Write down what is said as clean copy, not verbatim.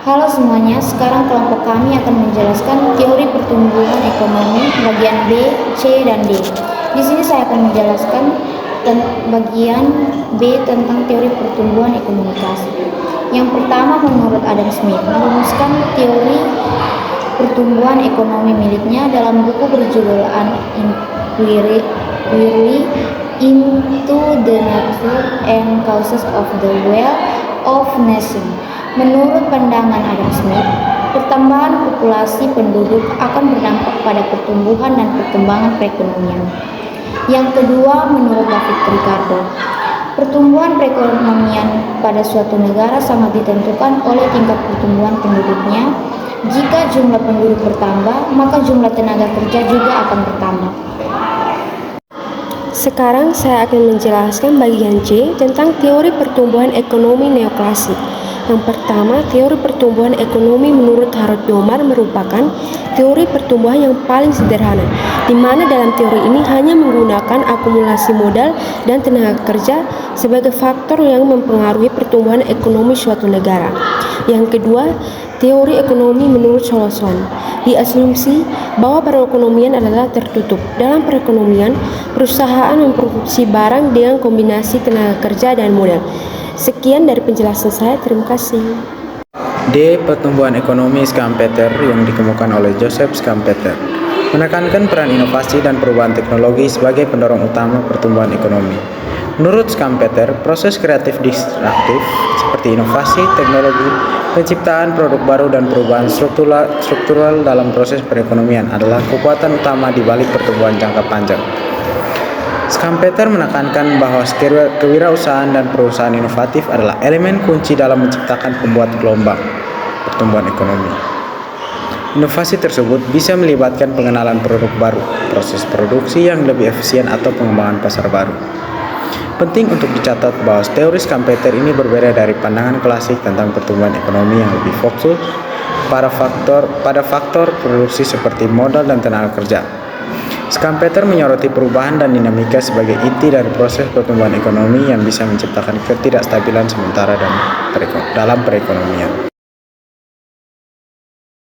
Halo semuanya, sekarang kelompok kami akan menjelaskan teori pertumbuhan ekonomi bagian B, C, dan D. Di sini saya akan menjelaskan bagian B tentang teori pertumbuhan ekonomi. Yang pertama, menurut Adam Smith, merumuskan teori pertumbuhan ekonomi miliknya dalam buku berjudul An Inquiry into the Nature and Causes of the Wealth of Nations. Menurut pandangan Adam Smith, pertambahan populasi penduduk akan berdampak pada pertumbuhan dan perkembangan perekonomian. Yang kedua, menurut David Ricardo, pertumbuhan perekonomian pada suatu negara sangat ditentukan oleh tingkat pertumbuhan penduduknya. Jika jumlah penduduk bertambah, maka jumlah tenaga kerja juga akan bertambah. Sekarang saya akan menjelaskan bagian C tentang teori pertumbuhan ekonomi neoklasik. Yang pertama, teori pertumbuhan ekonomi menurut Harold Domar merupakan teori pertumbuhan yang paling sederhana, di mana dalam teori ini hanya menggunakan akumulasi modal dan tenaga kerja sebagai faktor yang mempengaruhi pertumbuhan ekonomi suatu negara. Yang kedua, teori ekonomi menurut Solzhenitsyn diasumsi bahwa perekonomian adalah tertutup. Dalam perekonomian, perusahaan memproduksi barang dengan kombinasi tenaga kerja dan modal. Sekian dari penjelasan saya, terima kasih. D. Pertumbuhan ekonomi Schumpeter yang dikemukakan oleh Joseph Schumpeter menekankan peran inovasi dan perubahan teknologi sebagai pendorong utama pertumbuhan ekonomi. Menurut Schumpeter, proses kreatif disruptif seperti inovasi, teknologi, penciptaan produk baru dan perubahan struktural dalam proses perekonomian adalah kekuatan utama di balik pertumbuhan jangka panjang. Schumpeter menekankan bahwa kewirausahaan dan perusahaan inovatif adalah elemen kunci dalam menciptakan pembuat gelombang pertumbuhan ekonomi. Inovasi tersebut bisa melibatkan pengenalan produk baru, proses produksi yang lebih efisien atau pengembangan pasar baru. Penting untuk dicatat bahwa teori Schumpeter ini berbeda dari pandangan klasik tentang pertumbuhan ekonomi yang lebih fokus pada faktor produksi seperti modal dan tenaga kerja. Schumpeter menyoroti perubahan dan dinamika sebagai inti dari proses pertumbuhan ekonomi yang bisa menciptakan ketidakstabilan sementara dalam perekonomian.